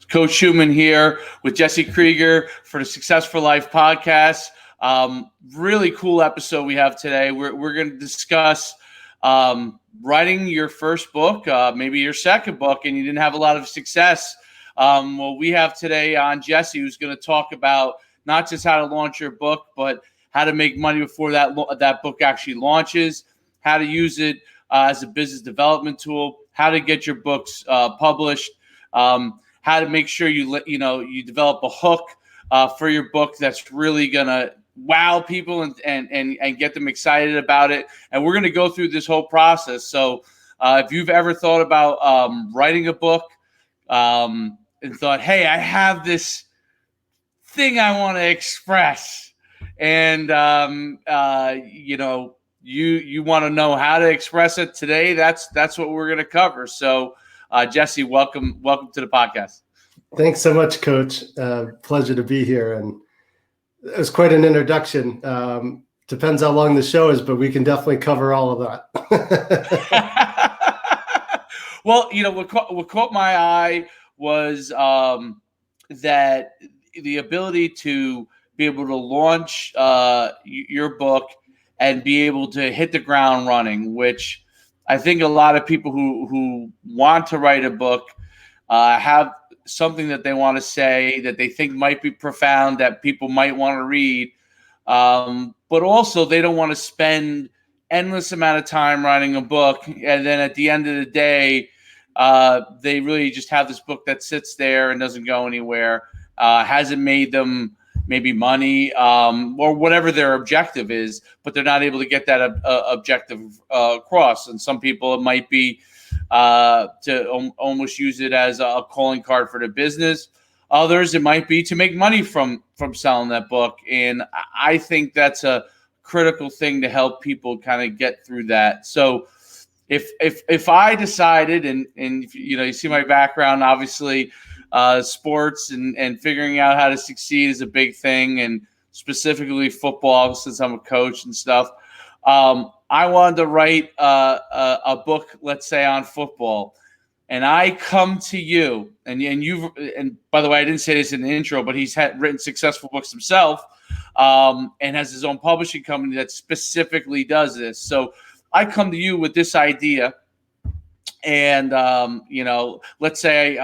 Coach Schuman here with Jesse Krieger for the Success for Life podcast. Really cool episode we have today. We're going to discuss writing your first book, maybe your second book, and you didn't have a lot of success. Well, we have today on Jesse, who's going to talk about not just how to launch your book, but how to make money before that book actually launches, how to use it as a business development tool, how to get your books published, how to make sure you develop a hook for your book that's really gonna wow people and get them excited about it. And we're gonna go through this whole process. So if you've ever thought about writing a book and thought, hey, I have this thing I want to express, and you want to know how to express it today, that's what we're going to cover. So Jesse, welcome to the podcast. Thanks so much, Coach. Pleasure to be here. And it was quite an introduction. Depends how long the show is, but we can definitely cover all of that. Well, what caught my eye was that the ability to be able to launch your book and be able to hit the ground running, which I think a lot of people who want to write a book have something that they want to say that they think might be profound, that people might want to read, but also they don't want to spend endless amount of time writing a book, and then at the end of the day, they really just have this book that sits there and doesn't go anywhere, hasn't made them maybe money or whatever their objective is, but they're not able to get that objective across. And some people, it might be to almost use it as a calling card for the business. Others, it might be to make money from selling that book. And I think that's a critical thing to help people kind of get through that. So if I decided, and you see my background, obviously, sports and figuring out how to succeed is a big thing, and specifically football, since I'm a coach and stuff. I wanted to write a book, let's say, on football, and I come to you, and by the way, I didn't say this in the intro, but he's written successful books himself, and has his own publishing company that specifically does this. So I come to you with this idea, and let's say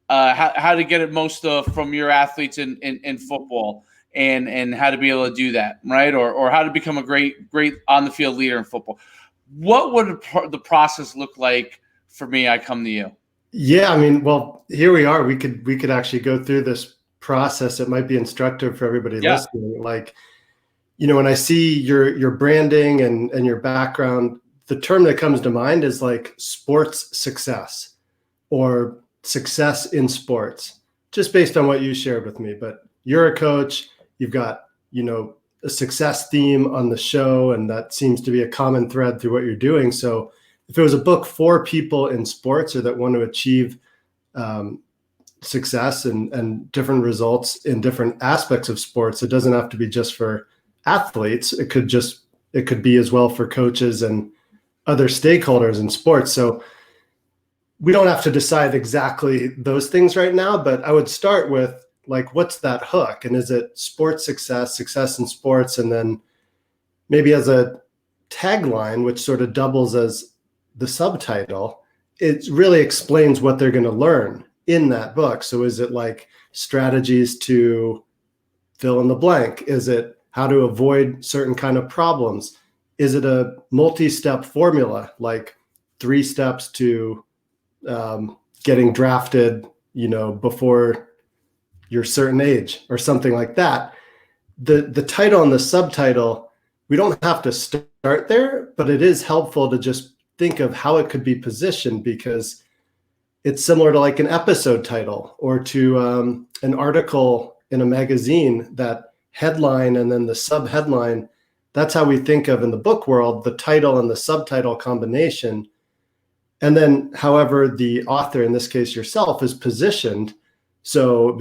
how to get it most from your athletes in football, and how to be able to do that, right? Or how to become a great on the field leader in football. What would the process look like for me? I come to you. Yeah, I mean, well, here we are. We could actually go through this process. It might be instructive for everybody listening. Like, when I see your branding and your background, the term that comes to mind is like sports success or success in sports, just based on what you shared with me. But you're a coach, you've got, a success theme on the show, and that seems to be a common thread through what you're doing. So if it was a book for people in sports or that want to achieve success and different results in different aspects of sports, it doesn't have to be just for athletes. It could be as well for coaches and other stakeholders in sports. So we don't have to decide exactly those things right now, but I would start with, like, what's that hook? And is it sports success in sports? And then maybe as a tagline, which sort of doubles as the subtitle, it really explains what they're going to learn in that book. So is it like strategies to fill in the blank? Is it how to avoid certain kind of problems? Is it a multi-step formula, like 3 steps to getting drafted, before your certain age or something like that? The title and the subtitle, we don't have to start there, but it is helpful to just think of how it could be positioned, because it's similar to like an episode title or to an article in a magazine, that headline and then the sub-headline. That's how we think of, in the book world, the title and the subtitle combination. And then however the author, in this case yourself, is positioned. So,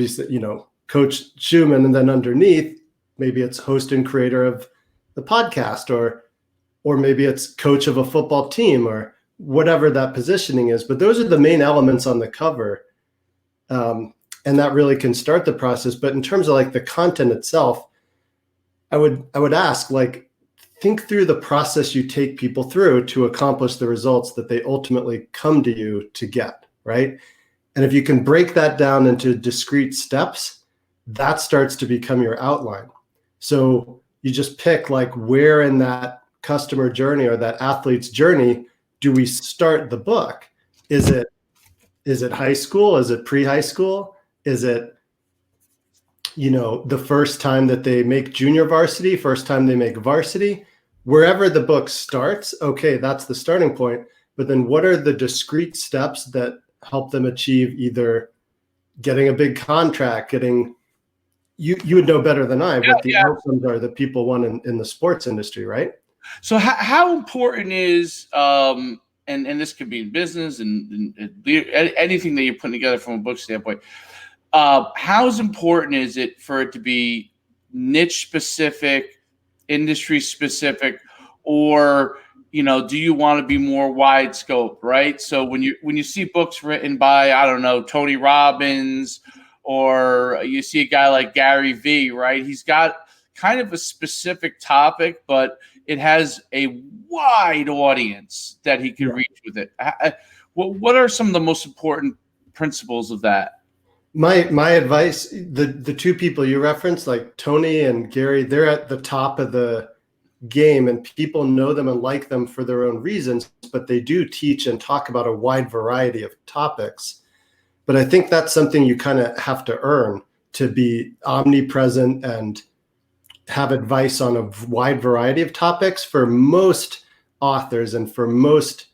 Coach Schuman, and then underneath, maybe it's host and creator of the podcast, or maybe it's coach of a football team, or whatever that positioning is. But those are the main elements on the cover. And that really can start the process. But in terms of like the content itself, I would ask, like, think through the process you take people through to accomplish the results that they ultimately come to you to get, right? And if you can break that down into discrete steps, that starts to become your outline. So you just pick, like, where in that customer journey or that athlete's journey do we start the book? Is it high school? Is it pre-high school? Is it, the first time that they make junior varsity, first time they make varsity? Wherever the book starts, okay, that's the starting point. But then what are the discrete steps that help them achieve either getting a big contract, you would know better than I, what the outcomes are that people want in the sports industry, right? So how important is and this could be in business and anything that you're putting together from a book standpoint. How important is it for it to be niche specific, industry specific, or do you want to be more wide scope, right? So when you see books written by, I don't know, Tony Robbins, or you see a guy like Gary V, right? He's got kind of a specific topic, but it has a wide audience that he can reach with it. What are some of the most important principles of that? My advice, the two people you referenced, like Tony and Gary, they're at the top of the game and people know them and like them for their own reasons, but they do teach and talk about a wide variety of topics. But I think that's something you kind of have to earn, to be omnipresent and have advice on a wide variety of topics. For most authors and for most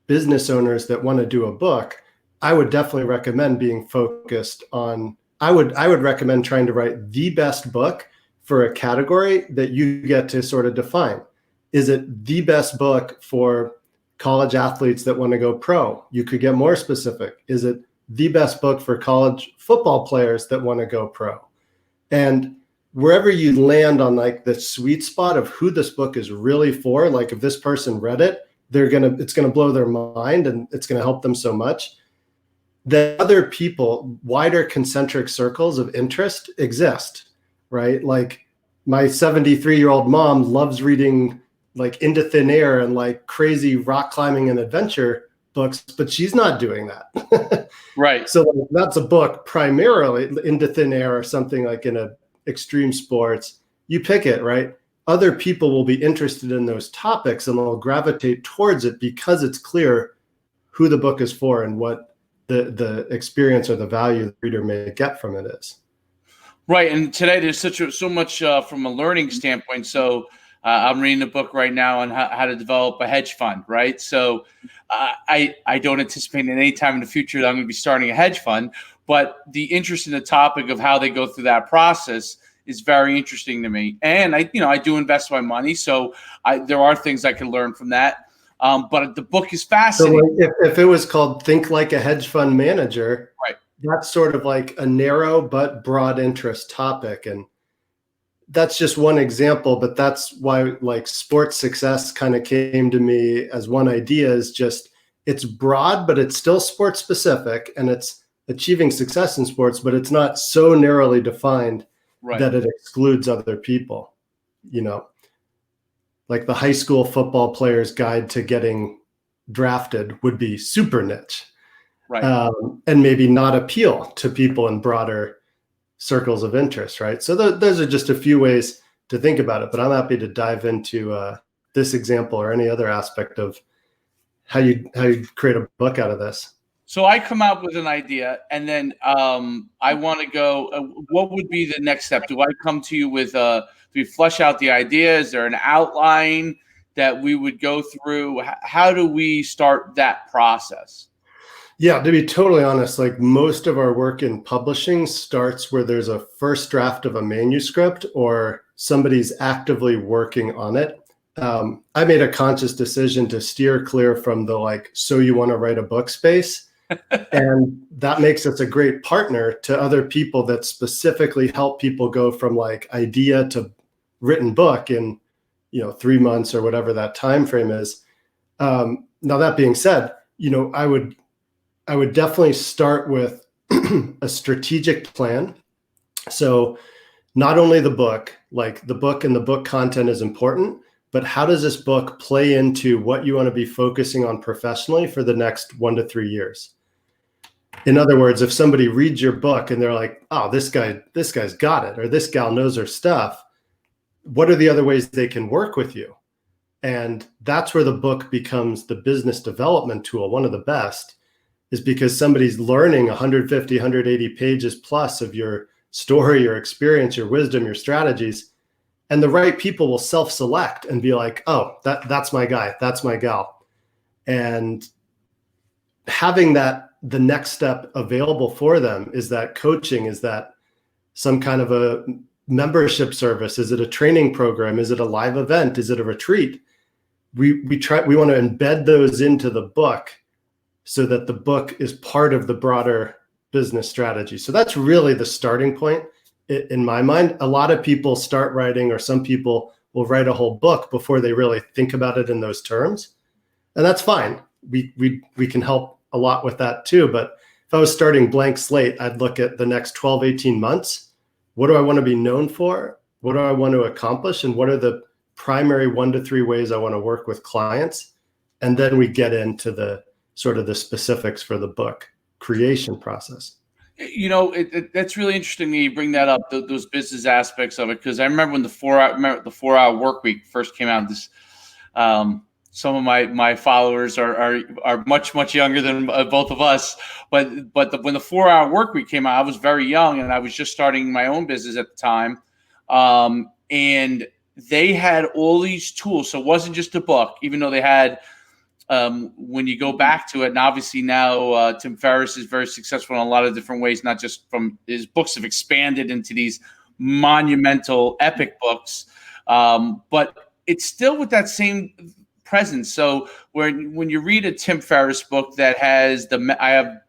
business owners that want to do a book, I would definitely recommend being focused on, I would recommend trying to write the best book for a category that you get to sort of define. Is it the best book for college athletes that want to go pro? You could get more specific. Is it the best book for college football players that want to go pro? And wherever you land on like the sweet spot of who this book is really for, like if this person read it, it's going to blow their mind and it's going to help them so much. The other people, wider concentric circles of interest exist, right? Like my 73-year-old mom loves reading like Into Thin Air and like crazy rock climbing and adventure books, but she's not doing that. Right. So like, that's a book primarily Into Thin Air or something like in a extreme sports. You pick it, right? Other people will be interested in those topics and they'll gravitate towards it because it's clear who the book is for and what the experience or the value the reader may get from it is. Right. And today there's so much from a learning standpoint. So I'm reading a book right now on how to develop a hedge fund, right? So I don't anticipate at any time in the future that I'm going to be starting a hedge fund, but the interest in the topic of how they go through that process is very interesting to me. And I do invest my money, so there are things I can learn from that. But the book is fascinating. So like if it was called Think Like a Hedge Fund Manager, right, that's sort of like a narrow but broad interest topic. And that's just one example, but that's why like sports success kind of came to me as one idea, is just it's broad, but it's still sports specific and it's achieving success in sports, but it's not so narrowly defined that it excludes other people, like the high school football player's guide to getting drafted would be super niche, right? And maybe not appeal to people in broader circles of interest, right? So those are just a few ways to think about it, but I'm happy to dive into this example or any other aspect of how you create a book out of this. So I come out with an idea, and then I want to go. What would be the next step? Do I come to you with do we flesh out the idea? Is there an outline that we would go through? How do we start that process? Yeah, to be totally honest, like most of our work in publishing starts where there's a first draft of a manuscript or somebody's actively working on it. I made a conscious decision to steer clear from the like, so you want to write a book space. And that makes us a great partner to other people that specifically help people go from like idea to written book in 3 months or whatever that time frame is. Now that being said, I would definitely start with a strategic plan. So not only the book, like the book and the book content is important, but how does this book play into what you want to be focusing on professionally for the next 1 to 3 years? In other words, if somebody reads your book and they're like, oh, this guy's got it, or this gal knows her stuff, what are the other ways they can work with you? And that's where the book becomes the business development tool. One of the best is because somebody's learning 150, 180 pages plus of your story, your experience, your wisdom, your strategies. And the right people will self-select and be like, oh, that's my guy, that's my gal. And having that, the next step available for them is that coaching, is that some kind of a membership service? Is it a training program? Is it a live event? Is it a retreat? We want to embed those into the book so that the book is part of the broader business strategy. So that's really the starting point in my mind. A lot of people start writing, or some people will write a whole book before they really think about it in those terms. And that's fine. We can help a lot with that too. But if I was starting blank slate, I'd look at the next 12, 18 months. What do I want to be known for? What do I want to accomplish? And what are the primary 1 to 3 ways I want to work with clients? And then we get into the sort of the specifics for the book creation process. You know, that's really interesting that you bring that up, those business aspects of it, because I remember when the 4-hour work week first came out. This, some of my followers are much younger than both of us, but when the 4-hour work week came out, I was very young and I was just starting my own business at the time, and they had all these tools. So it wasn't just a book, even though they had. When you go back to it, and obviously now Tim Ferriss is very successful in a lot of different ways, not just from his books have expanded into these monumental epic books, but it's still with that same presence. So when you read a Tim Ferriss book that has I have,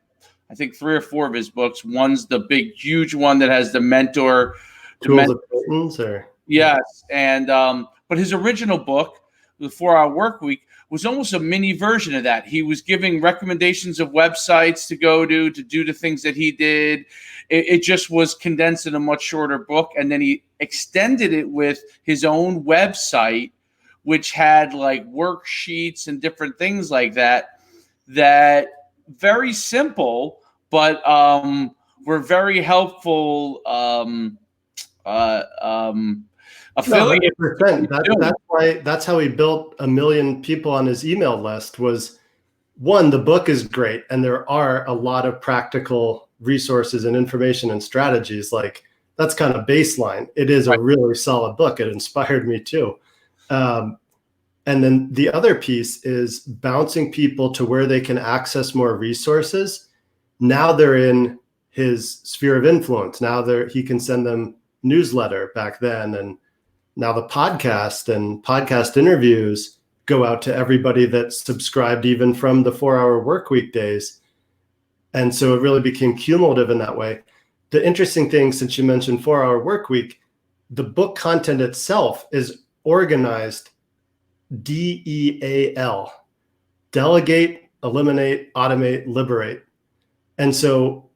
I think 3 or 4 of his books. One's the big, huge one that has the mentor. Tools of Buttons, or yes, and but his original book, The 4-Hour Work Week, was almost a mini version of that. He was giving recommendations of websites to go to do the things that he did. It just was condensed in a much shorter book. And then he extended it with his own website, which had like worksheets and different things like that, that very simple, but were very helpful. Affiliate. No, 100%. That's how he built 1 million people on his email list. Was one, the book is great, and there are a lot of practical resources and information and strategies. Like, that's kind of baseline. It is a really solid book. It inspired me too. And then the other piece is bouncing people to where they can access more resources. Now they're in his sphere of influence. Now he can send them newsletter back then, and now the podcast and podcast interviews go out to everybody that's subscribed, even from the 4-hour work week days. And so it really became cumulative in that way. The interesting thing, since you mentioned 4-hour work week, the book content itself is organized DEAL: delegate, eliminate, automate, liberate. And so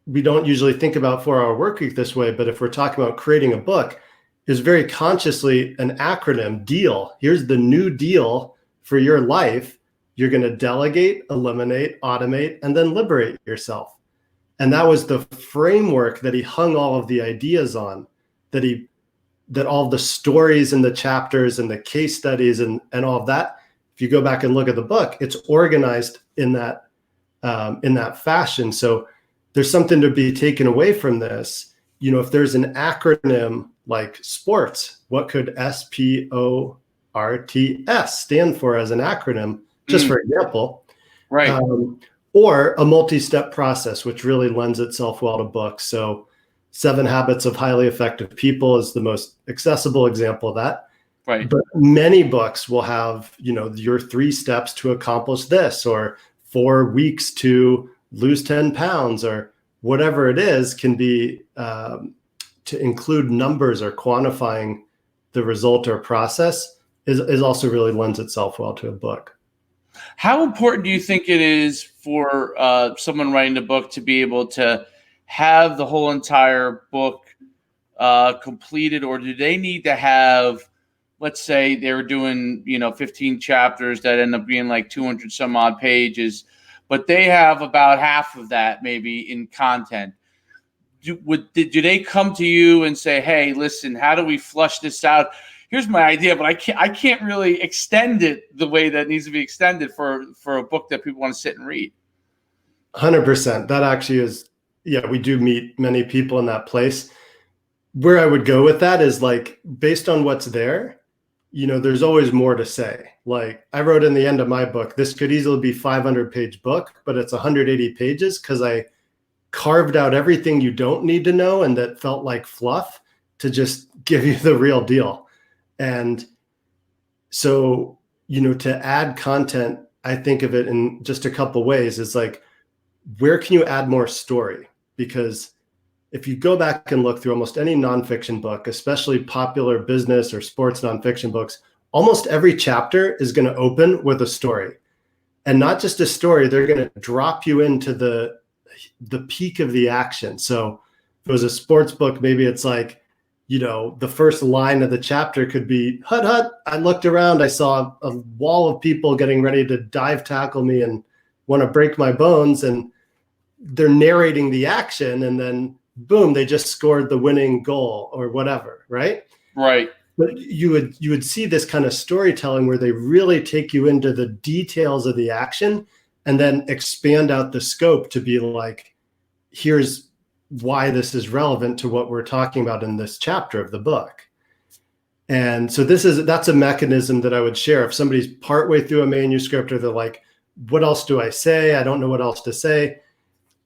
we don't usually think about 4-hour work week this way, but if we're talking about creating a book, is very consciously an acronym. DEAL. Here's the new deal for your life. You're going to delegate, eliminate, automate, and then liberate yourself. And that was the framework that he hung all of the ideas on, that all the stories and the chapters and the case studies and all of that. If you go back and look at the book, it's organized in that fashion. So there's something to be taken away from this. You know, if there's an acronym like sports, what could SPORTS stand for as an acronym, just for example? Right. Or a multi-step process, which really lends itself well to books. So 7 Habits of Highly Effective People is the most accessible example of that. Right. But many books will have, you know, your 3 steps to accomplish this, or 4 weeks to lose 10 pounds, or whatever it is, can be to include numbers or quantifying the result or process is also really lends itself well to a book. How important do you think it is for someone writing a book to be able to have the whole entire book completed, or do they need to have, let's say they were doing, 15 chapters that end up being like 200 some odd pages, but they have about half of that maybe in content? Do they come to you and say, "Hey, listen, how do we flush this out? Here's my idea, but I can't really extend it the way that needs to be extended for a book that people want to sit and read." 100%. That actually is, yeah, we do meet many people in that place. Where I would go with that is like, based on what's there, there's always more to say. Like I wrote in the end of my book, this could easily be 500-page book, but it's 180 pages because I carved out everything you don't need to know and that felt like fluff to just give you the real deal. And so, to add content, I think of it in just a couple ways. Is like, where can you add more story? Because if you go back and look through almost any nonfiction book, especially popular business or sports nonfiction books, almost every chapter is going to open with a story. And not just a story, they're going to drop you into the peak of the action. So if it was a sports book, maybe it's like, the first line of the chapter could be, hut, hut, I looked around, I saw a wall of people getting ready to dive tackle me and want to break my bones. And they're narrating the action, and then boom, they just scored the winning goal or whatever, right? Right. But you would see this kind of storytelling where they really take you into the details of the action and then expand out the scope to be like, here's why this is relevant to what we're talking about in this chapter of the book. And so that's a mechanism that I would share. If somebody's partway through a manuscript or they're like, what else do I say? I don't know what else to say.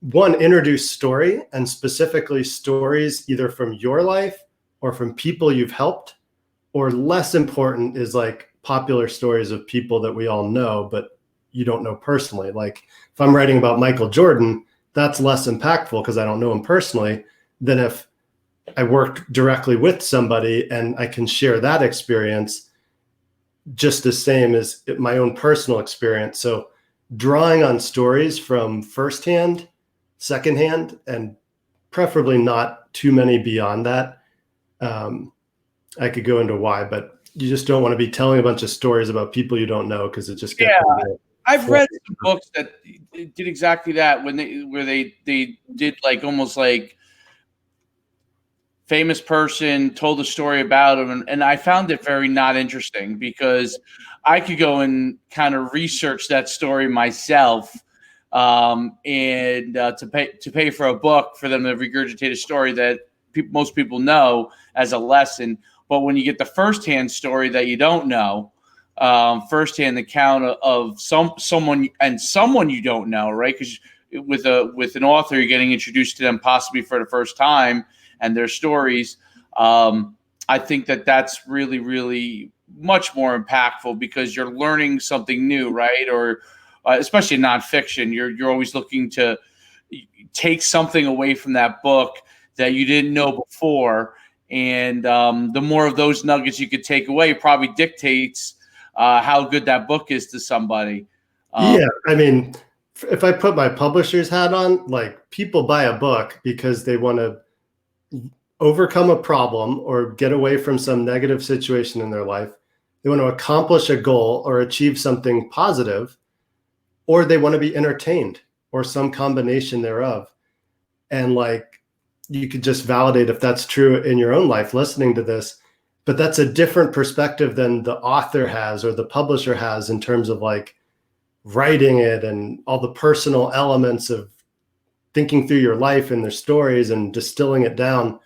One, introduce story, and specifically stories either from your life or from people you've helped, or less important is like popular stories of people that we all know, but you don't know personally. Like if I'm writing about Michael Jordan, that's less impactful because I don't know him personally than if I worked directly with somebody and I can share that experience just the same as my own personal experience. So drawing on stories from firsthand, secondhand, and preferably not too many beyond that. I could go into why, but you just don't want to be telling a bunch of stories about people you don't know because it just gets. Yeah, I've read some books that did exactly that where they did like almost like famous person told a story about them, and I found it very not interesting because I could go and kind of research that story myself. And to pay for a book for them to regurgitate a story that most people know as a lesson, but when you get the firsthand story that you don't know, firsthand account of someone you don't know, right? Because with an author, you're getting introduced to them possibly for the first time and their stories. I think that's really, really much more impactful because you're learning something new, right? Or especially in nonfiction, you're always looking to take something away from that book that you didn't know before, and the more of those nuggets you could take away probably dictates how good that book is to somebody. Yeah, I mean, if I put my publisher's hat on, like people buy a book because they want to overcome a problem or get away from some negative situation in their life. They want to accomplish a goal or achieve something positive, or they want to be entertained or some combination thereof. And like, you could just validate if that's true in your own life listening to this, but that's a different perspective than the author has or the publisher has in terms of like writing it and all the personal elements of thinking through your life and their stories and distilling it down.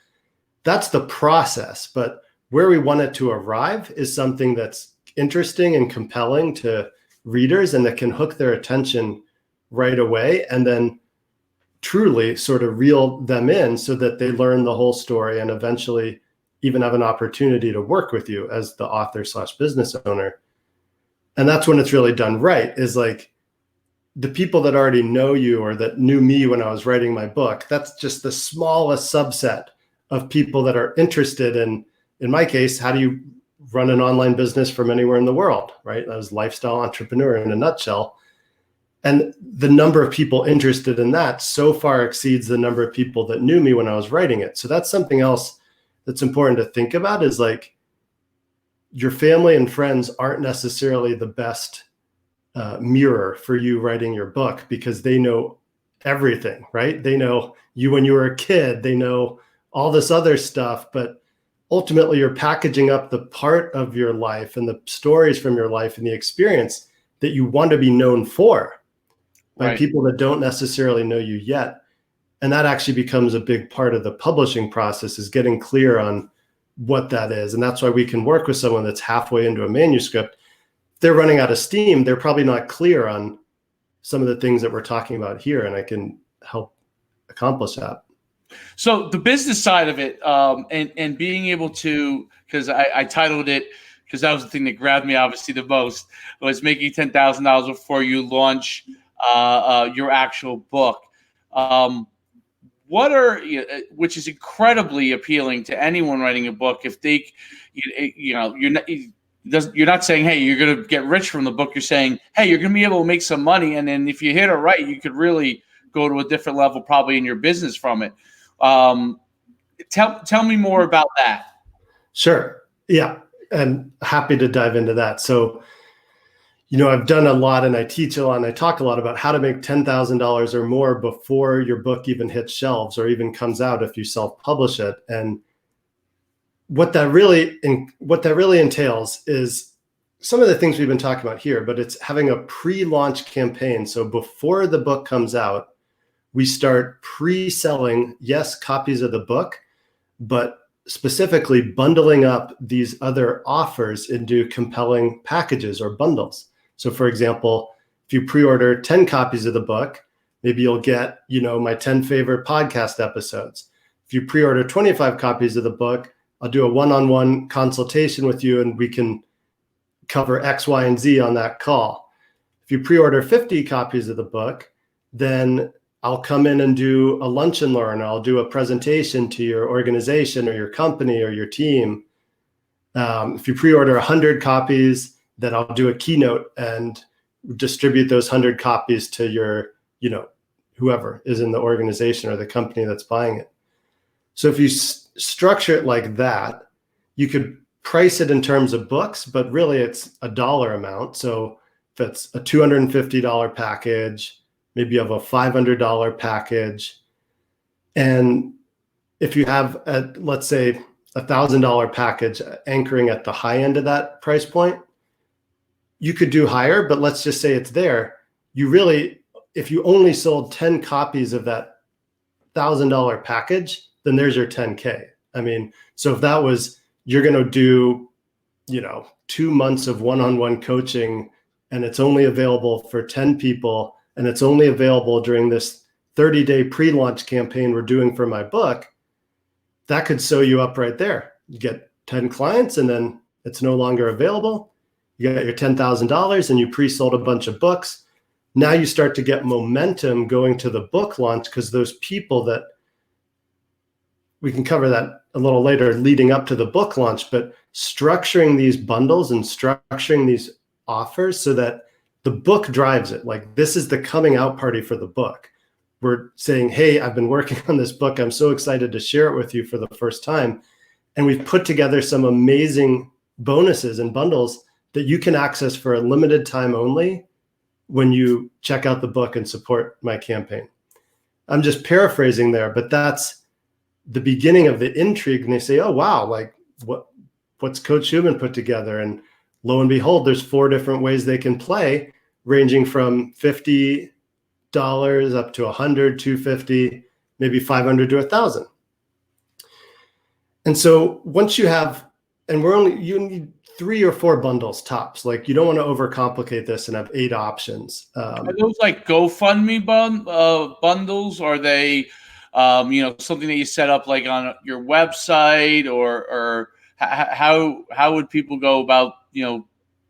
That's the process. But where we want it to arrive is something that's interesting and compelling to readers and that can hook their attention right away and then truly sort of reel them in so that they learn the whole story and eventually even have an opportunity to work with you as the author/business owner. And that's when it's really done right, is like the people that already know you or that knew me when I was writing my book, that's just the smallest subset of people that are interested in my case, how do you run an online business from anywhere in the world, right? I was a lifestyle entrepreneur in a nutshell. And the number of people interested in that so far exceeds the number of people that knew me when I was writing it. So that's something else that's important to think about, is like, your family and friends aren't necessarily the best mirror for you writing your book, because they know everything, right? They know you when you were a kid, they know all this other stuff, but ultimately you're packaging up the part of your life and the stories from your life and the experience that you want to be known for by Right. people that don't necessarily know you yet. And that actually becomes a big part of the publishing process, is getting clear on what that is. And that's why we can work with someone that's halfway into a manuscript. If they're running out of steam, they're probably not clear on some of the things that we're talking about here, and I can help accomplish that. So the business side of it, and being able to, because I titled it, because that was the thing that grabbed me obviously the most, was making $10,000 before you launch your actual book. What are, which is incredibly appealing to anyone writing a book. If they, you're not saying, hey, you're going to get rich from the book. You're saying, hey, you're going to be able to make some money, and then if you hit it right, you could really go to a different level probably in your business from it. Tell me more about that. Sure. Yeah. And happy to dive into that. So, I've done a lot, and I teach a lot, and I talk a lot about how to make $10,000 or more before your book even hits shelves or even comes out if you self-publish it. And what that really entails is some of the things we've been talking about here, but it's having a pre-launch campaign. So before the book comes out, we start pre-selling, yes, copies of the book, but specifically bundling up these other offers into compelling packages or bundles. So for example, if you pre-order 10 copies of the book, maybe you'll get, my 10 favorite podcast episodes. If you pre-order 25 copies of the book, I'll do a one-on-one consultation with you, and we can cover X, Y, and Z on that call. If you pre-order 50 copies of the book, then I'll come in and do a lunch and learn. I'll do a presentation to your organization or your company or your team. If you pre-order 100 copies, then I'll do a keynote and distribute those 100 copies to your, whoever is in the organization or the company that's buying it. So if you structure it like that, you could price it in terms of books, but really it's a dollar amount. So if it's a $250 package, maybe you have a $500 package. And if you have, let's say, $1,000 package anchoring at the high end of that price point, you could do higher, but let's just say it's there. You really, if you only sold 10 copies of that $1,000 package, then there's your 10K. I mean, so if that was, you're going to do, 2 months of one-on-one coaching, and it's only available for 10 people, and it's only available during this 30-day pre-launch campaign we're doing for my book, that could sew you up right there. You get 10 clients, and then it's no longer available. You got your $10,000, and you pre-sold a bunch of books. Now you start to get momentum going to the book launch, because those people that, we can cover that a little later leading up to the book launch, but structuring these bundles and structuring these offers so that the book drives it. Like, this is the coming out party for the book. We're saying, hey, I've been working on this book. I'm so excited to share it with you for the first time. And we've put together some amazing bonuses and bundles that you can access for a limited time only when you check out the book and support my campaign. I'm just paraphrasing there, but that's the beginning of the intrigue. And they say, oh, wow, like what's Coach Schuman put together? And lo and behold, there's 4 different ways they can play, ranging from $50 up to $100, $250, maybe $500 to $1,000. And so once you have, and you need 3 or 4 bundles tops. Like, you don't want to overcomplicate this and have 8 options. Are those like GoFundMe bundles? Or are they, something that you set up like on your website, or how would people go about,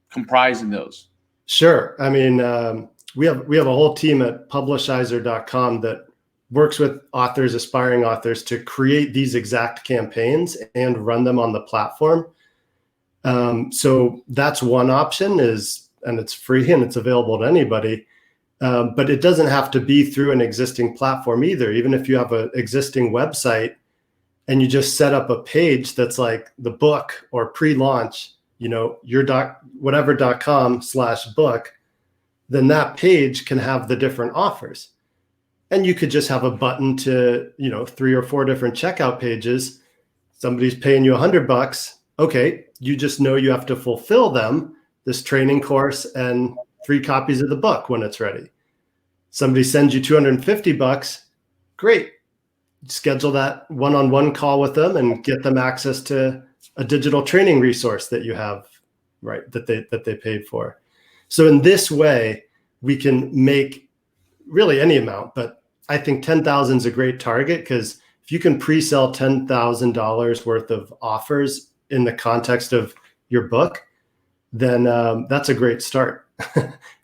comprising those? Sure. I mean, we have a whole team at publishizer.com that works with authors, aspiring authors, to create these exact campaigns and run them on the platform. So that's one option and it's free and it's available to anybody. But it doesn't have to be through an existing platform either. Even if you have an existing website and you just set up a page that's like the book or pre-launch, whatever.com/book, then that page can have the different offers. And you could just have a button to, 3 or 4 different checkout pages. Somebody's paying you $100. Okay, you just know you have to fulfill them, this training course and 3 copies of the book when it's ready. Somebody sends you $250. Great. Schedule that one-on-one call with them and get them access to a digital training resource that you have, right, that they paid for. So in this way, we can make really any amount, but I think 10,000 is a great target, because if you can pre-sell $10,000 worth of offers in the context of your book, then that's a great start.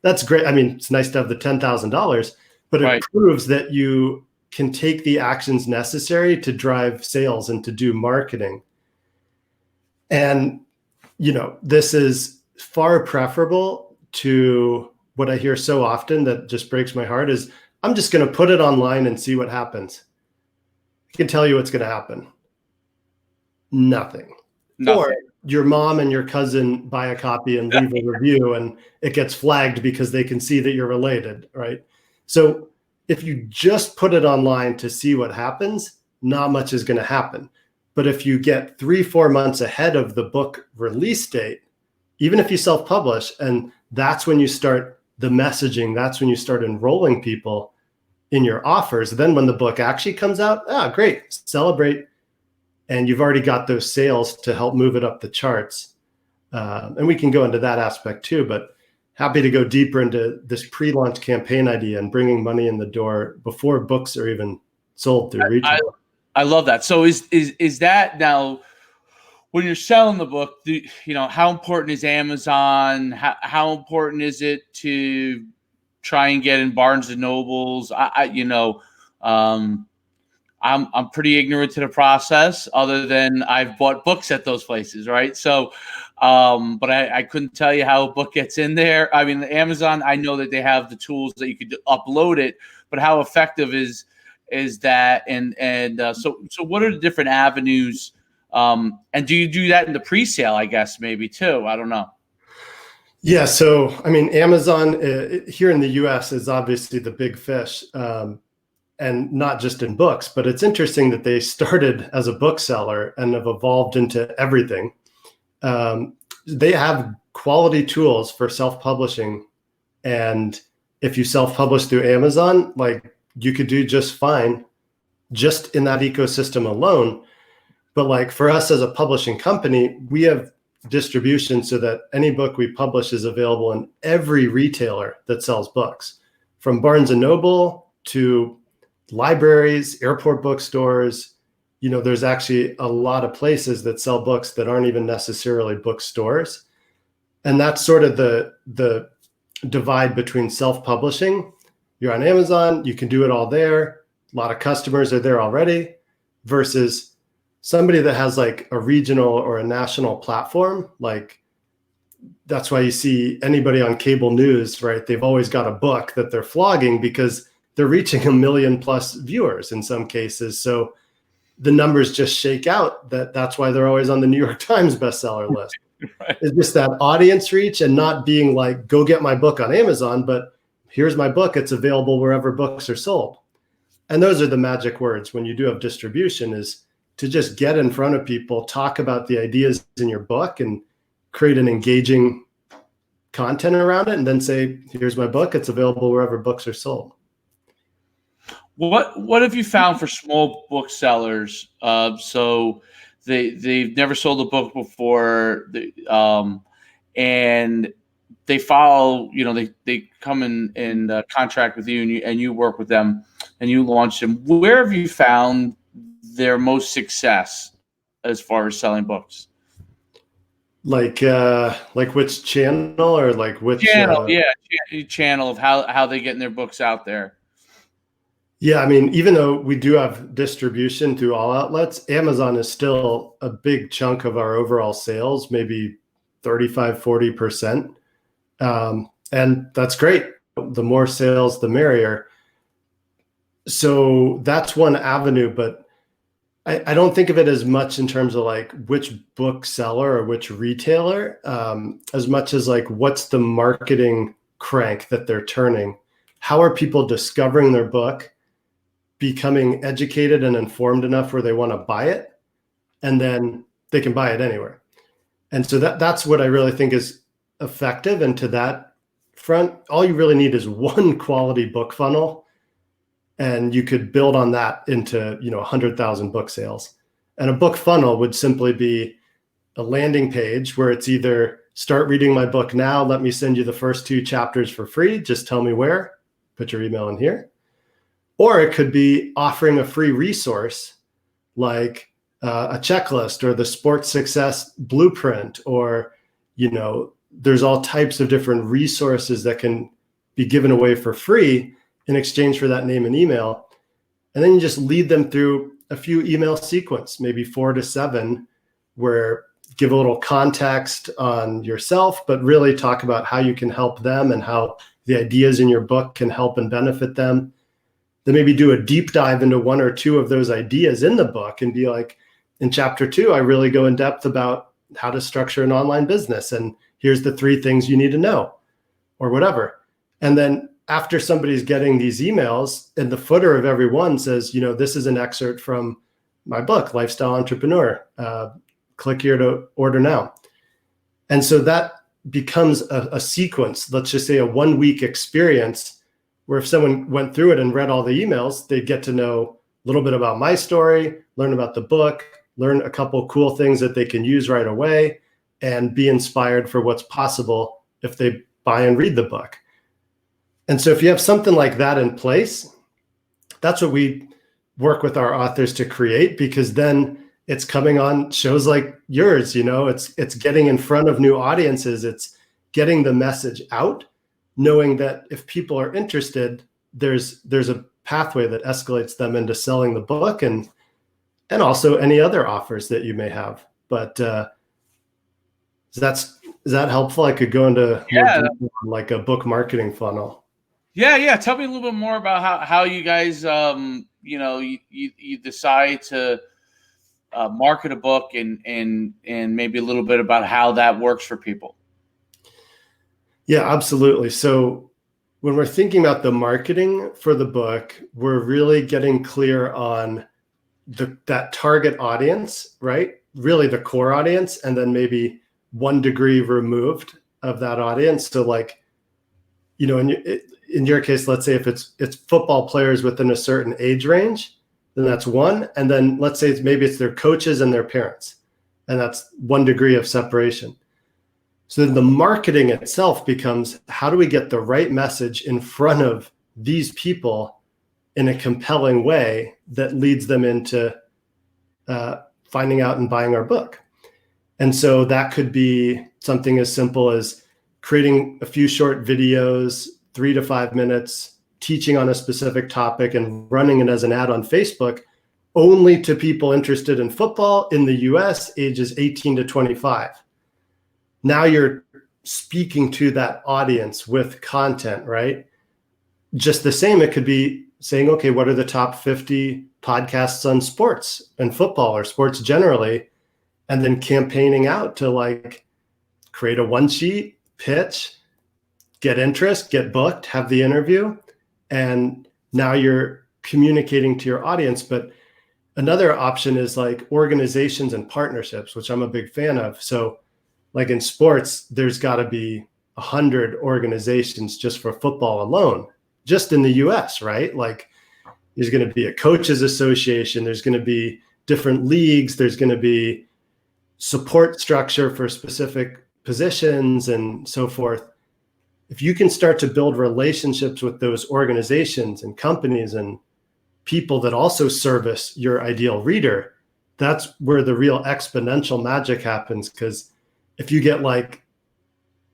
That's great. I mean, it's nice to have the $10,000, but it proves that you can take the actions necessary to drive sales and to do marketing. And, this is far preferable to what I hear so often that just breaks my heart is, I'm just going to put it online and see what happens. I can tell you what's going to happen. Nothing. Or your mom and your cousin buy a copy and leave a review and it gets flagged because they can see that you're related, right? So if you just put it online to see what happens, not much is going to happen. But if you get 3-4 months ahead of the book release date, even if you self-publish, and that's when you start the messaging, that's when you start enrolling people in your offers. Then when the book actually comes out, great, celebrate. And you've already got those sales to help move it up the charts. And we can go into that aspect too, but happy to go deeper into this pre-launch campaign idea and bringing money in the door before books are even sold through retail. I love that. So is that now, when you're selling the book, how important is Amazon? How important is it to try and get in Barnes and Nobles? I'm pretty ignorant to the process, other than I've bought books at those places, right? So, but I couldn't tell you how a book gets in there. I mean, Amazon, I know that they have the tools that you could upload it, but how effective is that? So what are the different avenues? And do you do that in the pre-sale, I guess, maybe too? I don't know. Yeah. So, I mean, Amazon here in the US is obviously the big fish. And not just in books, but it's interesting that they started as a bookseller and have evolved into everything. They have quality tools for self-publishing. And if you self-publish through Amazon, like, you could do just fine just in that ecosystem alone. But like, for us as a publishing company, we have distribution so that any book we publish is available in every retailer that sells books, from Barnes and Noble to libraries, airport bookstores. There's actually a lot of places that sell books that aren't even necessarily bookstores. And that's sort of the divide between self-publishing. You're on Amazon, you can do it all there. A lot of customers are there already, versus somebody that has like a regional or a national platform. Like, that's why you see anybody on cable news, right? They've always got a book that they're flogging because they're reaching 1 million plus viewers in some cases. So the numbers just shake out that's why they're always on the New York Times bestseller list. Right. It's just that audience reach, and not being like, go get my book on Amazon, but here's my book. It's available wherever books are sold. And those are the magic words when you do have distribution, is to just get in front of people, talk about the ideas in your book and create an engaging content around it, and then say, here's my book. It's available wherever books are sold. What have you found for small booksellers? So they've never sold a book before, and they follow. They come in contract with you, and you work with them, and you launch them. Where have you found their most success as far as selling books? Like which channel, or like which channel? Channel of how they getting their books out there. Yeah, I mean, even though we do have distribution through all outlets, Amazon is still a big chunk of our overall sales, maybe 35, 40%. And that's great. The more sales, the merrier. So that's one avenue, but I don't think of it as much in terms of like which bookseller or which retailer, as much as like what's the marketing crank that they're turning. How are people discovering their book, becoming educated and informed enough where they want to buy it, and then they can buy it anywhere. And so that's what I really think is effective. And to that front, all you really need is one quality book funnel, and you could build on that into 100,000 book sales. And a book funnel would simply be a landing page where it's either start reading my book now, let me send you the first 2 chapters for free, just tell me where, put your email in here. Or it could be offering a free resource like a checklist or the sports success blueprint, or there's all types of different resources that can be given away for free in exchange for that name and email. And then you just lead them through a few email sequence, maybe 4 to 7, where give a little context on yourself, but really talk about how you can help them and how the ideas in your book can help and benefit them. Then maybe do a deep dive into 1 or 2 of those ideas in the book and be like, in chapter 2, I really go in depth about how to structure an online business. And here's the 3 things you need to know, or whatever. And then after somebody's getting these emails, and the footer of every one says, this is an excerpt from my book, Lifestyle Entrepreneur. Click here to order now. And so that becomes a sequence, let's just say a 1-week experience, where if someone went through it and read all the emails, they'd get to know a little bit about my story, learn about the book, learn a couple cool things that they can use right away, and be inspired for what's possible if they buy and read the book. And so if you have something like that in place, that's what we work with our authors to create, because then it's coming on shows like yours, it's getting in front of new audiences. It's getting the message out, knowing that if people are interested, there's a pathway that escalates them into selling the book and also any other offers that you may have. But is that helpful? I could go into more detail on like a book marketing funnel. Yeah. Tell me a little bit more about how you guys, you decide to market a book and maybe a little bit about how that works for people. Yeah, absolutely. So when we're thinking about the marketing for the book, we're really getting clear on that target audience, right? Really the core audience, and then maybe 1 degree removed of that audience. So like, in your case, let's say if it's football players within a certain age range, then that's 1. And then let's say maybe it's their coaches and their parents, and that's 1 degree of separation. So then the marketing itself becomes, how do we get the right message in front of these people in a compelling way that leads them into finding out and buying our book? And so that could be something as simple as creating a few short videos, 3 to 5 minutes, teaching on a specific topic and running it as an ad on Facebook only to people interested in football in the US, ages 18 to 25. Now you're speaking to that audience with content, right? Just the same, it could be saying, okay, what are the top 50 podcasts on sports and football or sports generally? And then campaigning out to like create a 1-sheet, pitch, get interest, get booked, have the interview. And now you're communicating to your audience. But another option is like organizations and partnerships, which I'm a big fan of. So like in sports, there's got to be 100 organizations just for football alone, just in the US, right? Like there's going to be a coaches association, there's going to be different leagues, there's going to be support structure for specific positions and so forth. If you can start to build relationships with those organizations and companies and people that also service your ideal reader, that's where the real exponential magic happens. Because if you get like,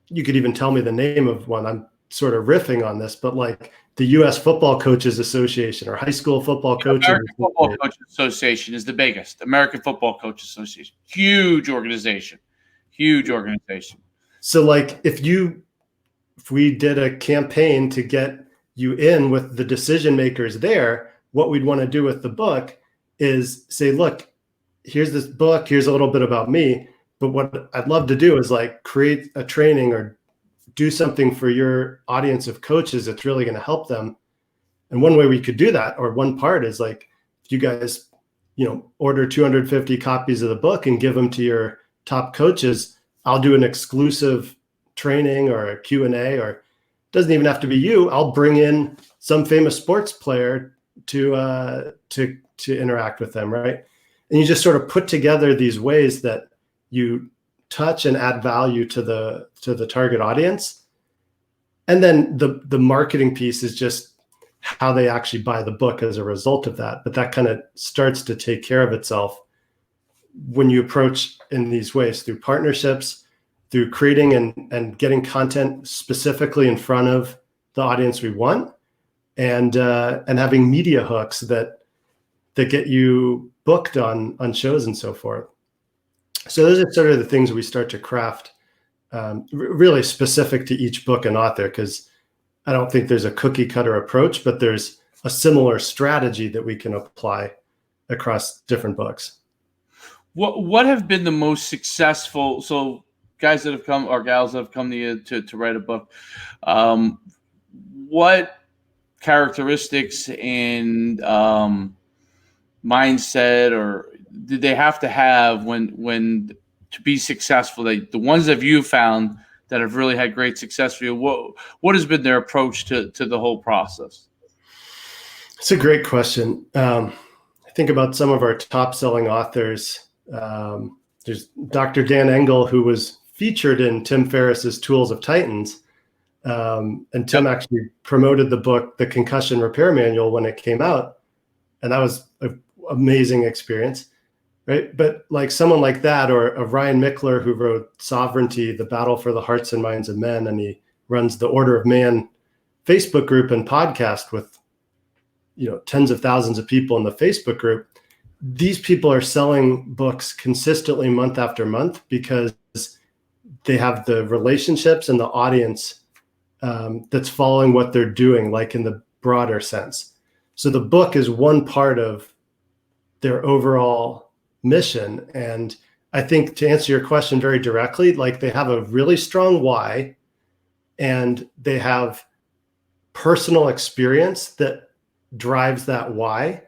you could even tell me the name of one, I'm sort of riffing on this, but like the US Football Coaches Association or High School Football Coaches American Football Coaches Association is the biggest. American Football Coaches Association. Huge organization. So like if we did a campaign to get you in with the decision makers there, what we'd want to do with the book is say, look, here's this book, here's a little bit about me. But what I'd love to do is like create a training or do something for your audience of coaches that's really going to help them. And one way we could do that, or one part, is like if you guys, order 250 copies of the book and give them to your top coaches, I'll do an exclusive training or a Q&A, or it doesn't even have to be you. I'll bring in some famous sports player to interact with them, right? And you just sort of put together these ways that you touch and add value to the target audience. And then the marketing piece is just how they actually buy the book as a result of that. But that kind of starts to take care of itself when you approach in these ways, through partnerships, through creating and getting content specifically in front of the audience we want, and having media hooks that get you booked on shows and so forth. So those are sort of the things we start to craft, really specific to each book and author, because I don't think there's a cookie cutter approach, but there's a similar strategy that we can apply across different books. What have been the most successful? So guys that have come or gals that have come to you to write a book, what characteristics and mindset or did they have to have when to be successful? The ones that you found that have really had great success for you, what has been their approach to the whole process? It's a great question. I think about some of our top selling authors. There's Dr. Dan Engel, who was featured in Tim Ferriss's Tools of Titans. And Tim actually promoted the book, The Concussion Repair Manual, when it came out. And that was an amazing experience, right? But like someone like that, or a Ryan Mickler, who wrote Sovereignty, The Battle for the Hearts and Minds of Men, and he runs the Order of Man Facebook group and podcast with, tens of thousands of people in the Facebook group. These people are selling books consistently month after month because they have the relationships and the audience that's following what they're doing, like in the broader sense. So the book is one part of their overall mission. And I think, to answer your question very directly, like they have a really strong why, and they have personal experience that drives that why,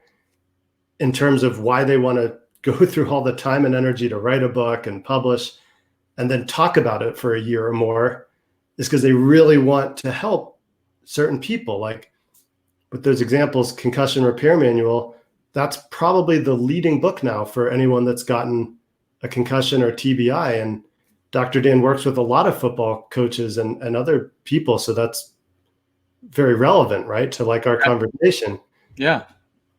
in terms of why they want to go through all the time and energy to write a book and publish and then talk about it for a year or more, is because they really want to help certain people. Like with those examples, Concussion Repair Manual, that's probably the leading book now for anyone that's gotten a concussion or TBI. And Dr. Dan works with a lot of football coaches and other people. So that's very relevant, right, to like our conversation. Yeah.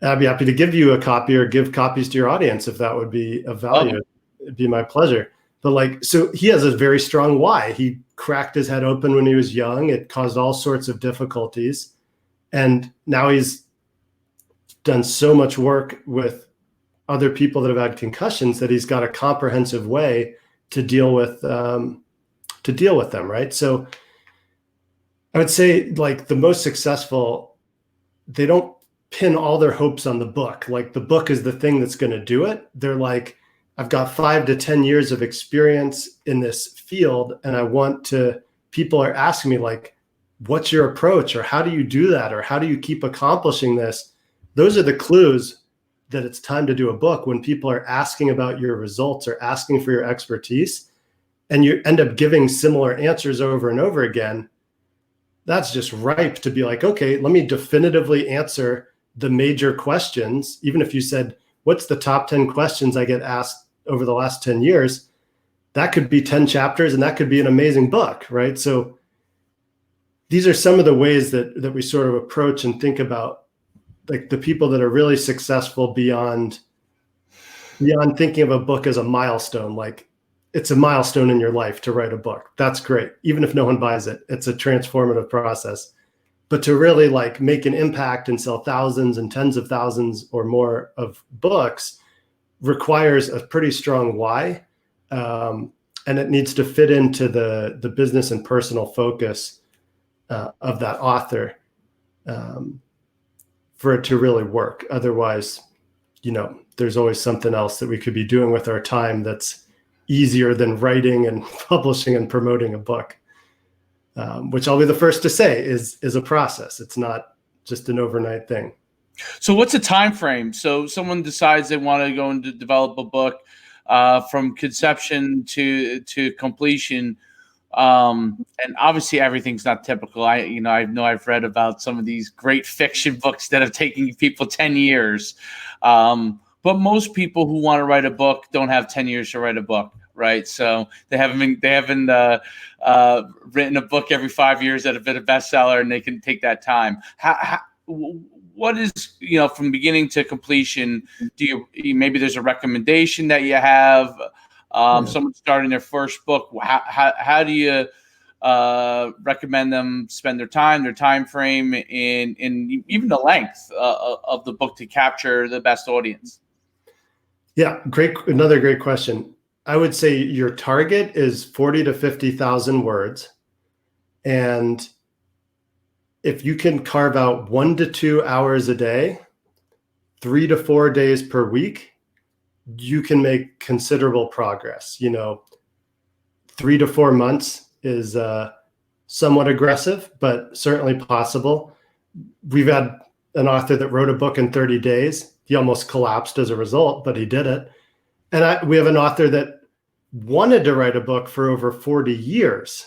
I'd be happy to give you a copy or give copies to your audience if that would be of value. It'd be my pleasure. But like, so he has a very strong why. He cracked his head open when he was young. It caused all sorts of difficulties. And now he's done so much work with other people that have had concussions that he's got a comprehensive way to deal with them, right? So I would say like the most successful, they don't pin all their hopes on the book. Like the book is the thing that's going to do it. They're like, I've got 5 to 10 years of experience in this field. And people are asking me like, what's your approach? Or how do you do that? Or how do you keep accomplishing this? Those are the clues that it's time to do a book, when people are asking about your results or asking for your expertise, and you end up giving similar answers over and over again. That's just ripe to be like, okay, let me definitively answer the major questions. Even if you said, what's the top 10 questions I get asked over the last 10 years? That could be 10 chapters and that could be an amazing book, right? So these are some of the ways that we sort of approach and think about like the people that are really successful beyond thinking of a book as a milestone. Like it's a milestone in your life to write a book. That's great. Even if no one buys it, it's a transformative process. But to really like make an impact and sell thousands and tens of thousands or more of books requires a pretty strong why. And and it needs to fit into the business and personal focus of that author for it to really work. Otherwise, there's always something else that we could be doing with our time that's easier than writing and publishing and promoting a book, which I'll be the first to say is a process. It's not just an overnight thing. So what's a time frame? So someone decides they want to go and develop a book from conception to completion. And obviously everything's not typical. I know I've read about some of these great fiction books that have taken people 10 years. But most people who want to write a book don't have 10 years to write a book, right? So they haven't written a book every 5 years that have been a bestseller, and they can take that time. What is, from beginning to completion? Do you maybe there's a recommendation that you have? Someone starting their first book. How do you recommend them spend their time frame, and even the length of the book to capture the best audience? Yeah, another great question. I would say your target is 40 to 50,000 words. And if you can carve out 1 to 2 hours a day, 3 to 4 days per week, you can make considerable progress. 3 to 4 months is somewhat aggressive, but certainly possible. We've had an author that wrote a book in 30 days. He almost collapsed as a result, but he did it. And we have an author that wanted to write a book for over 40 years.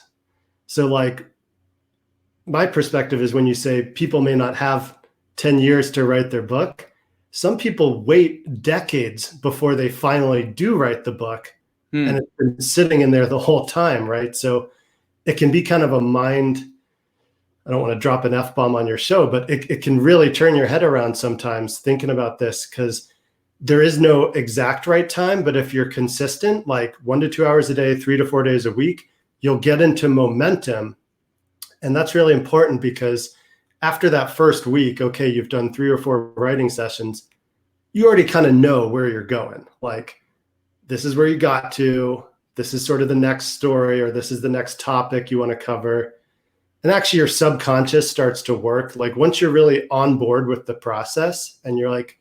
So my perspective is, when you say people may not have 10 years to write their book, some people wait decades before they finally do write the book. And it's been sitting in there the whole time, right? So it can be kind of a mind, I don't want to drop an F-bomb on your show, but it can really turn your head around sometimes thinking about this, because there is no exact right time. But if you're consistent, 1 to 2 hours a day, 3 to 4 days a week, you'll get into momentum. And that's really important, because after that first week, okay, you've done 3 or 4 writing sessions, you already kind of know where you're going. This is where you got to, this is sort of the next story, or this is the next topic you want to cover. And actually your subconscious starts to work. Once you're really on board with the process and you're like,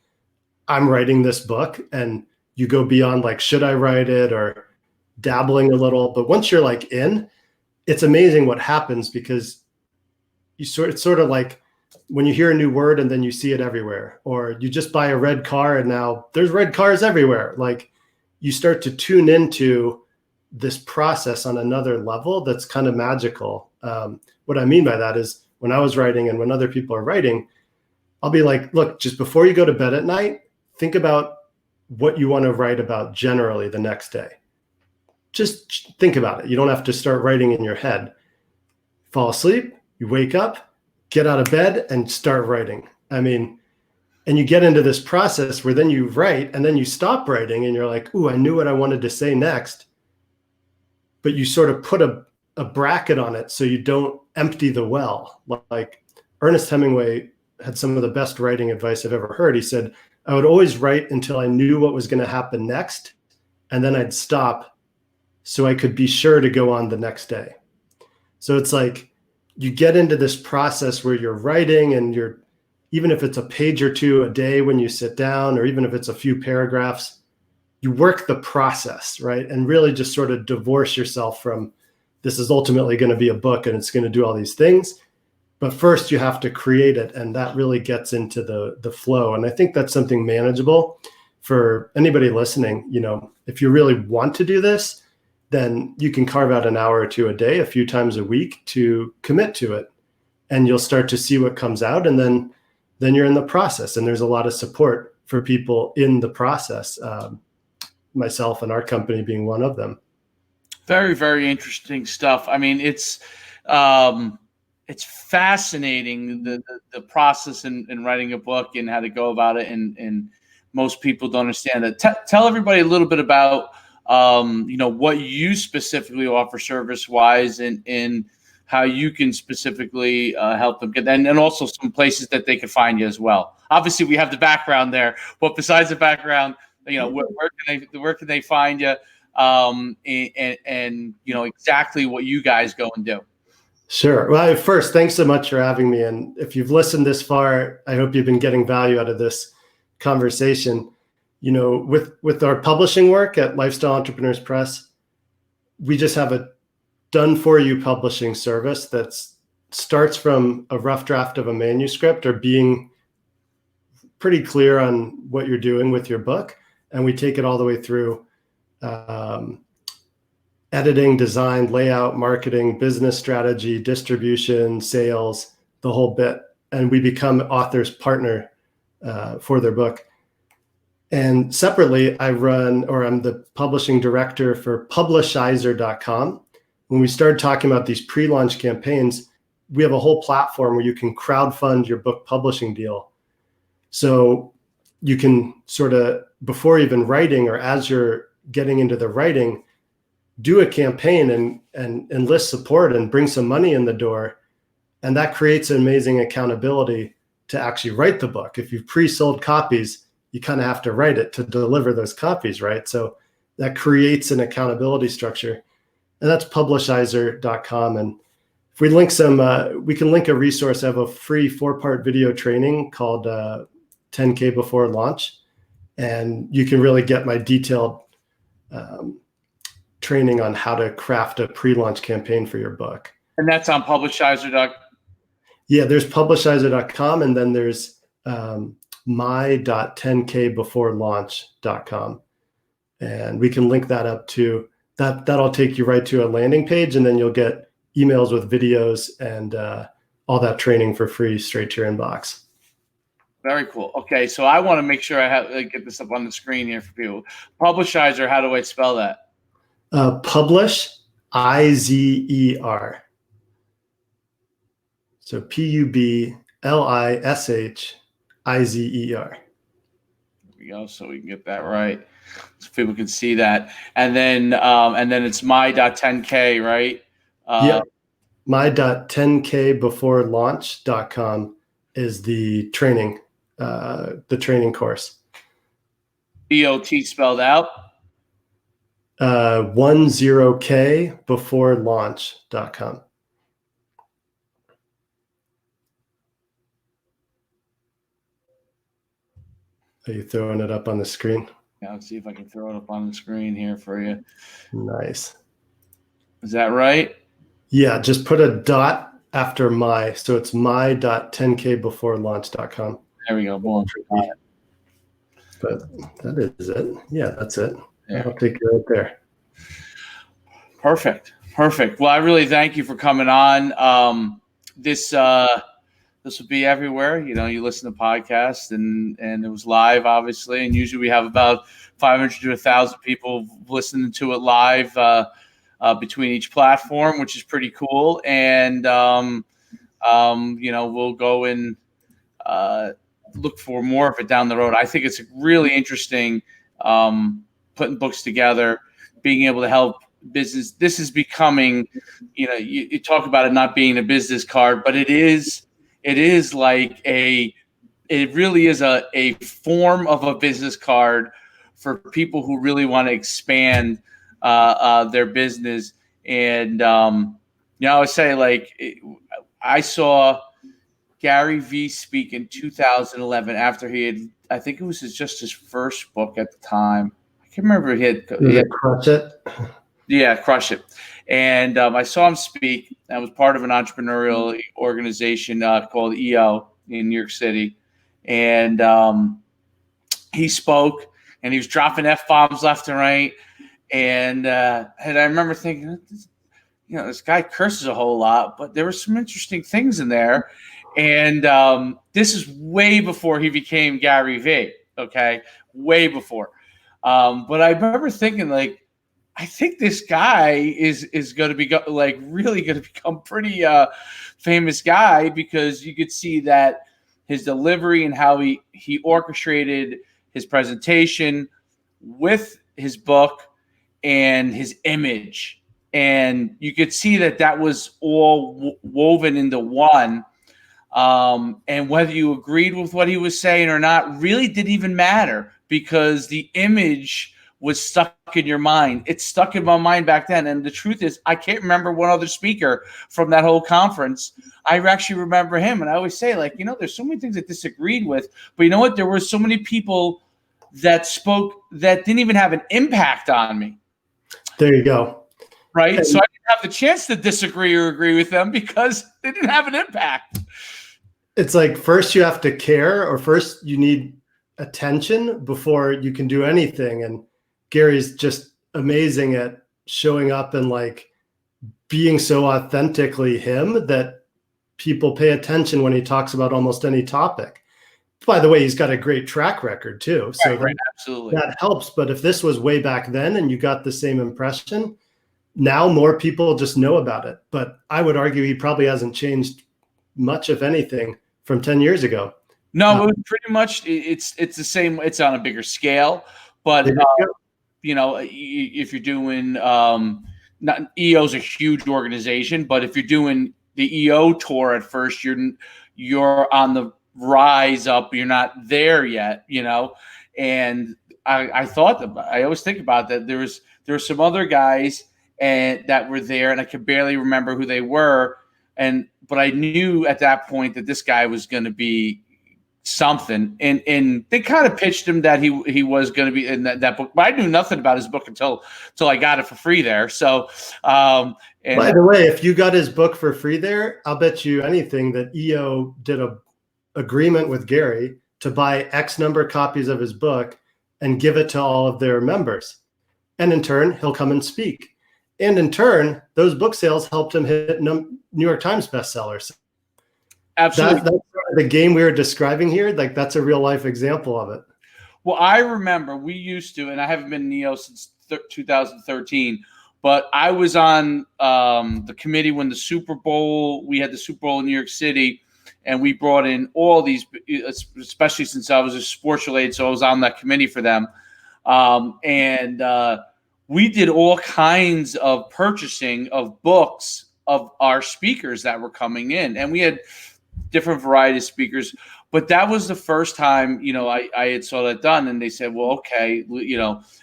I'm writing this book, and you go beyond should I write it, or dabbling a little. But once you're in, it's amazing what happens, because it's sort of like when you hear a new word and then you see it everywhere, or you just buy a red car and now there's red cars everywhere. You start to tune into this process on another level that's kind of magical. What I mean by that is, when I was writing and when other people are writing, I'll be like, look, just before you go to bed at night, think about what you want to write about generally the next day. Just think about it. You don't have to start writing in your head. Fall asleep, you wake up, get out of bed, and start writing. And you get into this process where then you write, and then you stop writing, and you're like, ooh, I knew what I wanted to say next. But you sort of put a bracket on it so you don't empty the well. Ernest Hemingway had some of the best writing advice I've ever heard. He said, I would always write until I knew what was going to happen next, and then I'd stop so I could be sure to go on the next day. So it's you get into this process where you're writing, and even if it's a page or two a day when you sit down, or even if it's a few paragraphs, you work the process, right? And really just sort of divorce yourself from, this is ultimately going to be a book and it's going to do all these things. But first you have to create it. And that really gets into the flow. And I think that's something manageable for anybody listening. If you really want to do this, then you can carve out an hour or two a day, a few times a week, to commit to it. And you'll start to see what comes out. And then you're in the process. And there's a lot of support for people in the process. Myself and our company being one of them. Very, very interesting stuff. It's fascinating, the process in writing a book and how to go about it. And most people don't understand it. Tell everybody a little bit about, what you specifically offer service wise, and how you can specifically help them get that, and also some places that they can find you as well. Obviously we have the background there, but besides the background, where can they find you? and exactly what you guys go and do. Sure. Well, first, thanks so much for having me. And if you've listened this far, I hope you've been getting value out of this conversation. With our publishing work at Lifestyle Entrepreneurs Press, we just have a done for you publishing service that starts from a rough draft of a manuscript or being pretty clear on what you're doing with your book. And we take it all the way through editing, design, layout, marketing, business strategy, distribution, sales, the whole bit. And we become author's partner for their book. And separately, I'm the publishing director for Publishizer.com. When we started talking about these pre-launch campaigns, we have a whole platform where you can crowdfund your book publishing deal. So you can sort of, before even writing or as you're getting into the writing, do a campaign and enlist support and bring some money in the door. And that creates an amazing accountability to actually write the book. If you've pre-sold copies, you kind of have to write it to deliver those copies, right? So that creates an accountability structure. And that's Publishizer.com. And if we link we can link a resource. I have a free 4-part video training called 10K Before Launch. And you can really get my detailed training on how to craft a pre-launch campaign for your book. And that's on Publishizer.com? Yeah, there's Publishizer.com, and then there's my.10kbeforelaunch.com. And we can link that up to that. That'll take you right to a landing page, and then you'll get emails with videos and all that training for free straight to your inbox. Very cool. Okay, so I want to make sure I get this up on the screen here for people. Publishizer, how do I spell that? Publish, Izer. So Publishizer. There we go. So we can get that right, so people can see that. And then it's my.10k, right? Yeah. My.10kbeforelaunch.com is the training course. BOT spelled out. 10kbeforelaunch.com. Are you throwing it up on the screen? Yeah, let's see if I can throw it up on the screen here for you. Nice. Is that right? Yeah, just put a dot after my. So it's my.10kbeforelaunch.com. There we go. Boom. But that is it. Yeah, that's it. Yeah. I'll take you right there. Perfect. Well, I really thank you for coming on. This will be everywhere. You listen to podcasts, and it was live, obviously. And usually we have about 500 to 1,000 people listening to it live between each platform, which is pretty cool. And we'll go and look for more of it down the road. I think it's really interesting putting books together, being able to help business. This is becoming, you talk about it not being a business card, but it really is a form of a business card for people who really want to expand their business. And I would say, I saw Gary Vee speak in 2011 after he had, I think it was just his first book at the time. I can't remember. He had Crush It. Yeah, Crush It. And I saw him speak. I was part of an entrepreneurial organization called EO in New York City. And he spoke, and he was dropping F-bombs left and right. And I remember thinking, this guy curses a whole lot, but there were some interesting things in there. And this is way before he became Gary Vee, okay? Way before. But I remember thinking, I think this guy is going to be really going to become pretty famous guy, because you could see that his delivery and how he orchestrated his presentation with his book and his image. And you could see that was all woven into one. And whether you agreed with what he was saying or not really didn't even matter, because the image was stuck in your mind. It's stuck in my mind back then. And the truth is, I can't remember one other speaker from that whole conference. I actually remember him. And I always say, like, there's so many things I disagreed with, but you know what? There were so many people that spoke that didn't even have an impact on me. There you go. Right. And so I didn't have the chance to disagree or agree with them because they didn't have an impact. It's like, first you have to care, or first you need attention before you can do anything. And Gary's just amazing at showing up and like being so authentically him that people pay attention when he talks about almost any topic. By the way, he's got a great track record too. So right, absolutely. That helps. But if this was way back then and you got the same impression, now more people just know about it. But I would argue he probably hasn't changed much, if anything, from 10 years ago. No, it was pretty much, it's the same. It's on a bigger scale, but if you're doing, not EO's a huge organization, but if you're doing the EO tour at first, you're on the rise up. You're not there yet, and I always think about that. There were some other guys that were there, and I could barely remember who they were. But I knew at that point that this guy was going to be something, and they kind of pitched him that he was going to be in that book. But I knew nothing about his book until I got it for free there. So, by the way, if you got his book for free there, I'll bet you anything that EO did a agreement with Gary to buy X number of copies of his book and give it to all of their members, and in turn, he'll come and speak. And in turn, those book sales helped him hit New York Times bestsellers. Absolutely. That's the game we were describing here. Like, that's a real life example of it. Well, I remember we used to, and I haven't been in EO since 2013, but I was on the committee when we had the Super Bowl in New York City, and we brought in all these, especially since I was a sports related, so I was on that committee for them. We did all kinds of purchasing of books of our speakers that were coming in, and we had different variety of speakers. But that was the first time, I had saw that done, and they said, well, okay,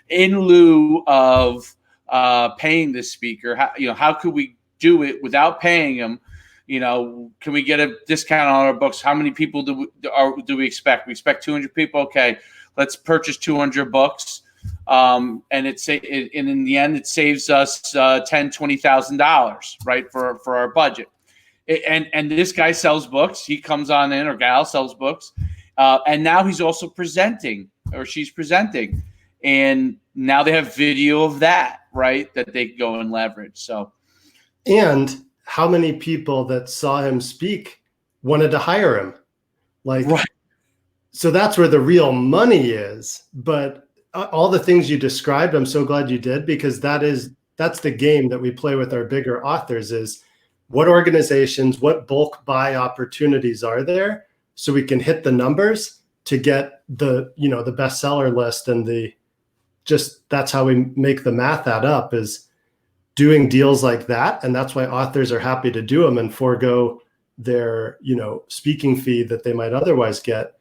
in lieu of paying this speaker, how could we do it without paying him? Can we get a discount on our books? How many people do we expect? We expect 200 people. Okay, let's purchase 200 books. And in the end, it saves us $10,000-$20,000, right, for our budget. And this guy sells books. He comes on in, or gal sells books, and now he's also presenting, or she's presenting, and now they have video of that, right, that they go and leverage. So, and how many people that saw him speak wanted to hire him? Like, right. So that's where the real money is, but. All the things you described, I'm so glad you did, because that's the game that we play with our bigger authors is what organizations, what bulk buy opportunities are there so we can hit the numbers to get the bestseller list, and that's how we make the math add up, is doing deals like that. And that's why authors are happy to do them and forego their, speaking fee that they might otherwise get.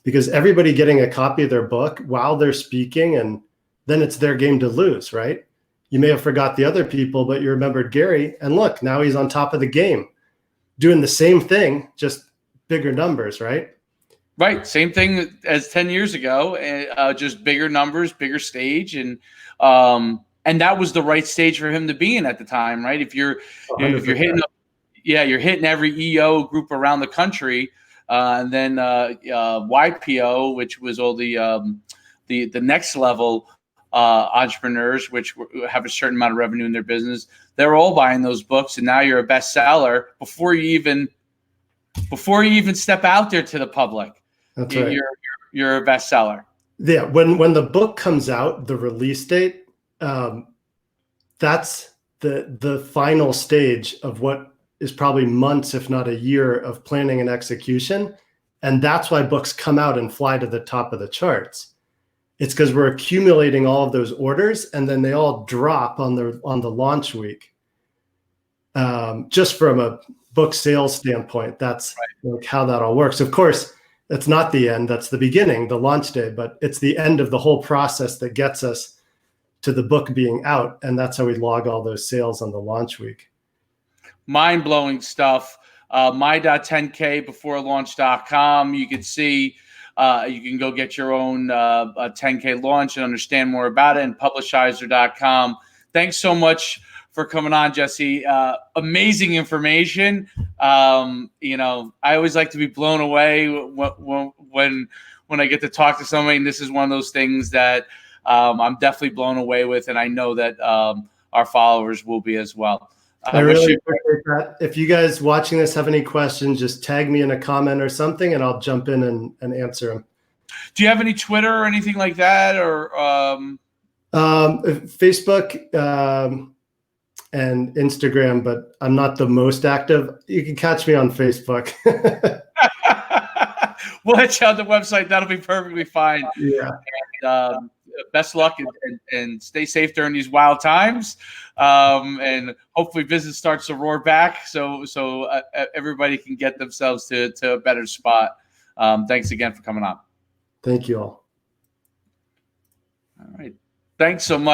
Because everybody getting a copy of their book while they're speaking, and then it's their game to lose, right? You may have forgot the other people, but you remembered Gary, and look, now he's on top of the game, doing the same thing, just bigger numbers, right? Right, same thing as 10 years ago, just bigger numbers, bigger stage, and that was the right stage for him to be in at the time, right? If you're hitting you're hitting every EO group around the country. And then YPO, which was all the next level entrepreneurs, which have a certain amount of revenue in their business, they're all buying those books, and now you're a bestseller before you even step out there to the public. That's right. You're a bestseller. Yeah, when the book comes out, the release date, that's the final stage of what is probably months, if not a year, of planning and execution. And that's why books come out and fly to the top of the charts. It's because we're accumulating all of those orders, and then they all drop on the launch week. Just from a book sales standpoint, that's right. Like how that all works. Of course, that's not the end. That's the beginning, the launch day, but it's the end of the whole process that gets us to the book being out. And that's how we log all those sales on the launch week. Mind-blowing stuff. My.10K before launch.com. You can see, you can go get your own 10K launch and understand more about it, and publishizer.com. Thanks so much for coming on, Jesse. Amazing information. You know, I always like to be blown away when I get to talk to somebody, and this is one of those things that I'm definitely blown away with, and I know that our followers will be as well. I really appreciate that. If you guys watching this have any questions, just tag me in a comment or something, and I'll jump in and answer them. Do you have any Twitter or anything like that, or Facebook and Instagram? But I'm not the most active. You can catch me on Facebook. We'll hit you on the website. That'll be perfectly fine. Yeah. And, best luck and stay safe during these wild times. And hopefully business starts to roar back so everybody can get themselves to a better spot. Thanks again for coming on. Thank you all. All right. Thanks so much.